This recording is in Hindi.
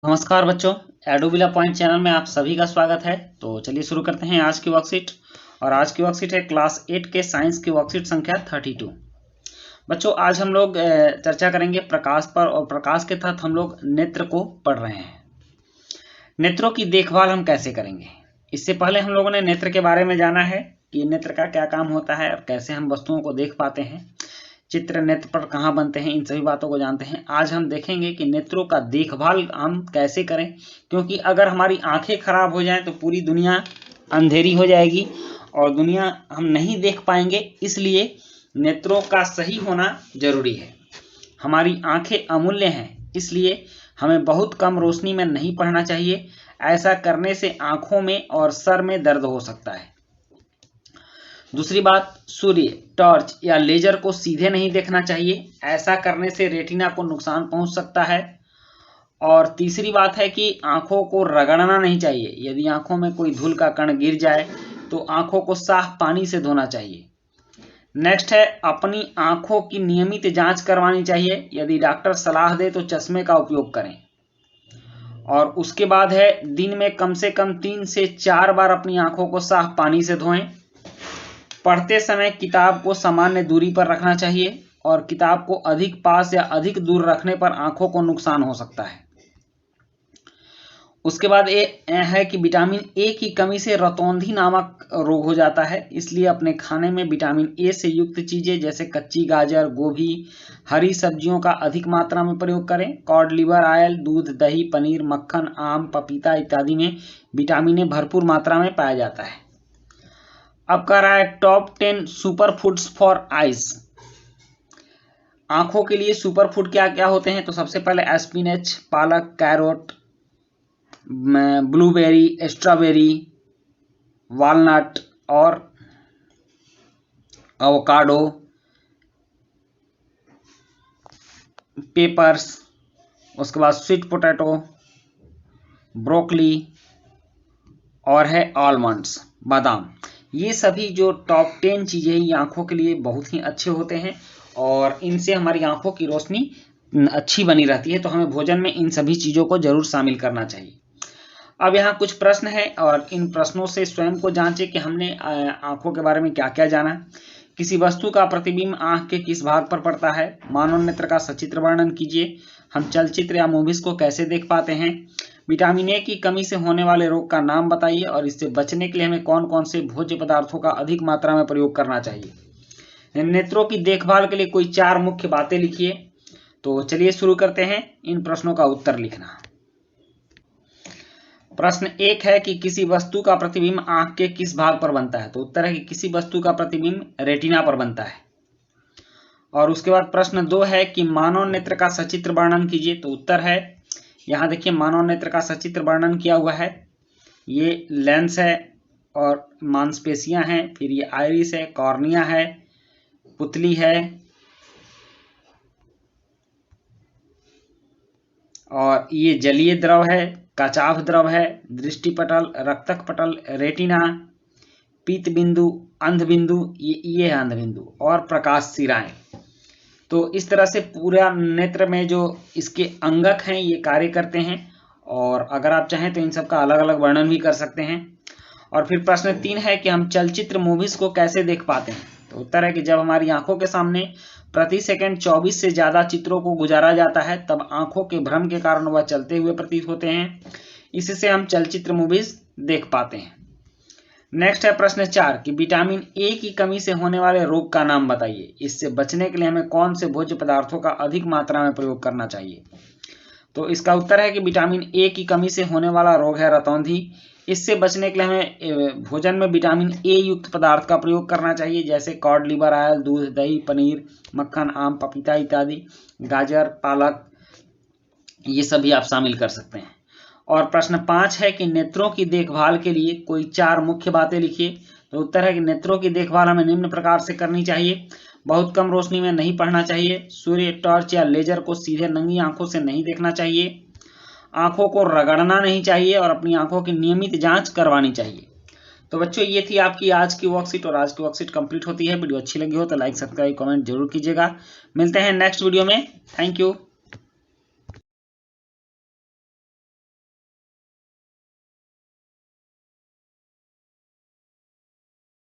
नमस्कार बच्चों, एडोबिला पॉइंट चैनल में आप सभी का स्वागत है। तो चलिए शुरू करते हैं आज की वर्कशीट। और आज की वर्कशीट है क्लास 8 के साइंस की वर्कशीट संख्या 32। बच्चों, आज हम लोग चर्चा करेंगे प्रकाश पर, और प्रकाश के तहत हम लोग नेत्र को पढ़ रहे हैं। नेत्रों की देखभाल हम कैसे करेंगे, इससे पहले हम लोगों ने नेत्र के बारे में जाना है कि नेत्र का क्या काम होता है और कैसे हम वस्तुओं को देख पाते हैं, चित्र नेत्र पर कहाँ बनते हैं, इन सभी बातों को जानते हैं। आज हम देखेंगे कि नेत्रों का देखभाल हम कैसे करें, क्योंकि अगर हमारी आंखें खराब हो जाएं तो पूरी दुनिया अंधेरी हो जाएगी और दुनिया हम नहीं देख पाएंगे। इसलिए नेत्रों का सही होना जरूरी है। हमारी आंखें अमूल्य हैं, इसलिए हमें बहुत कम रोशनी में नहीं पढ़ना चाहिए। ऐसा करने से आंखों में और सर में दर्द हो सकता है। दूसरी बात, सूर्य, टॉर्च या लेजर को सीधे नहीं देखना चाहिए। ऐसा करने से रेटिना को नुकसान पहुंच सकता है। और तीसरी बात है कि आंखों को रगड़ना नहीं चाहिए। यदि आंखों में कोई धूल का कण गिर जाए तो आंखों को साफ पानी से धोना चाहिए। नेक्स्ट है, अपनी आंखों की नियमित जांच करवानी चाहिए। यदि डॉक्टर सलाह दे तो चश्मे का उपयोग करें। और उसके बाद है, दिन में कम से कम 3 से 4 बार अपनी आंखों को साफ पानी से धोएं। पढ़ते समय किताब को सामान्य दूरी पर रखना चाहिए, और किताब को अधिक पास या अधिक दूर रखने पर आंखों को नुकसान हो सकता है। उसके बाद ये है कि विटामिन ए की कमी से रतौंधी नामक रोग हो जाता है। इसलिए अपने खाने में विटामिन ए से युक्त चीजें जैसे कच्ची गाजर, गोभी, हरी सब्जियों का अधिक मात्रा में प्रयोग करें। कॉड लिवर ऑयल, दूध, दही, पनीर, मक्खन, आम, पपीता इत्यादि में विटामिन ए भरपूर मात्रा में पाया जाता है। अब कह रहा है top 10 super foods for eyes. आंखों के लिए सुपर फूड क्या क्या होते हैं? तो सबसे पहले स्पिनच, पालक, कैरोट, ब्लूबेरी, स्ट्रॉबेरी, वालनट और एवोकाडो, पेपर्स, उसके बाद स्वीट पोटैटो, ब्रोकली और है आलमंड्स, बादाम। ये सभी जो टॉप 10 चीजें ये आंखों के लिए बहुत ही अच्छे होते हैं और इनसे हमारी आंखों की रोशनी अच्छी बनी रहती है। तो हमें भोजन में इन सभी चीजों को जरूर शामिल करना चाहिए। अब यहाँ कुछ प्रश्न है और इन प्रश्नों से स्वयं को जांचें कि हमने आंखों के बारे में क्या क्या जाना। किसी वस्तु का प्रतिबिंब आंख के किस भाग पर पड़ता है? मानव नेत्र का सचित्र वर्णन कीजिए। हम चलचित्र या मूवीज को कैसे देख पाते हैं? विटामिन ए की कमी से होने वाले रोग का नाम बताइए और इससे बचने के लिए हमें कौन कौन से भोज्य पदार्थों का अधिक मात्रा में प्रयोग करना चाहिए? नेत्रों की देखभाल के लिए कोई 4 मुख्य बातें लिखिए। तो चलिए शुरू करते हैं इन प्रश्नों का उत्तर लिखना। प्रश्न 1 है कि किसी वस्तु का प्रतिबिंब आंख के किस भाग पर बनता है? तो उत्तर है कि किसी वस्तु का प्रतिबिंब रेटिना पर बनता है। और उसके बाद प्रश्न 2 है कि मानव नेत्र का सचित्र वर्णन कीजिए। तो उत्तर है, यहाँ देखिए मानव नेत्र का सचित्र वर्णन किया हुआ है। ये लेंस है और मांसपेशियां हैं, फिर ये आइरिस है, कॉर्निया है, पुतली है और ये जलीय द्रव है, कचाभ द्रव है, दृष्टिपटल, रक्तक पटल, रेटिना, पीत बिंदु, अंध बिंदु, ये है अंध बिंदु, और प्रकाश सिराएं। तो इस तरह से पूरा नेत्र में जो इसके अंगक हैं ये कार्य करते हैं, और अगर आप चाहें तो इन सब का अलग अलग वर्णन भी कर सकते हैं। और फिर प्रश्न 3 है कि हम चलचित्र मूवीज को कैसे देख पाते हैं? तो उत्तर है कि जब हमारी आंखों के सामने प्रति सेकंड 24 से ज्यादा चित्रों को गुजारा जाता है तब आंखों के भ्रम के कारण वह चलते हुए प्रतीत होते हैं। इससे हम चलचित्र मूवीज देख पाते हैं। नेक्स्ट है प्रश्न 4 कि विटामिन ए की कमी से होने वाले रोग का नाम बताइए। इससे बचने के लिए हमें कौन से भोज्य पदार्थों का अधिक मात्रा में प्रयोग करना चाहिए? तो इसका उत्तर है कि विटामिन ए की कमी से होने वाला रोग है रतौंधी। इससे बचने के लिए हमें भोजन में विटामिन ए युक्त पदार्थ का प्रयोग करना चाहिए, जैसे कॉड लिवर ऑयल, दूध, दही, पनीर, मक्खन, आम, पपीता इत्यादि, गाजर, पालक, ये सभी आप शामिल कर सकते हैं। और प्रश्न 5 है कि नेत्रों की देखभाल के लिए कोई 4 मुख्य बातें लिखिए। तो उत्तर है कि नेत्रों की देखभाल हमें निम्न प्रकार से करनी चाहिए। बहुत कम रोशनी में नहीं पढ़ना चाहिए। सूर्य, टॉर्च या लेजर को सीधे नंगी आंखों से नहीं देखना चाहिए। आंखों को रगड़ना नहीं चाहिए और अपनी आंखों की नियमित जांच करवानी चाहिए। तो बच्चों, ये थी आपकी आज की वर्कशीट, और आज की वर्कशीट कंप्लीट होती है। वीडियो अच्छी लगी हो तो लाइक, सब्सक्राइब, कमेंट जरूर कीजिएगा। मिलते हैं नेक्स्ट वीडियो में। Thank you.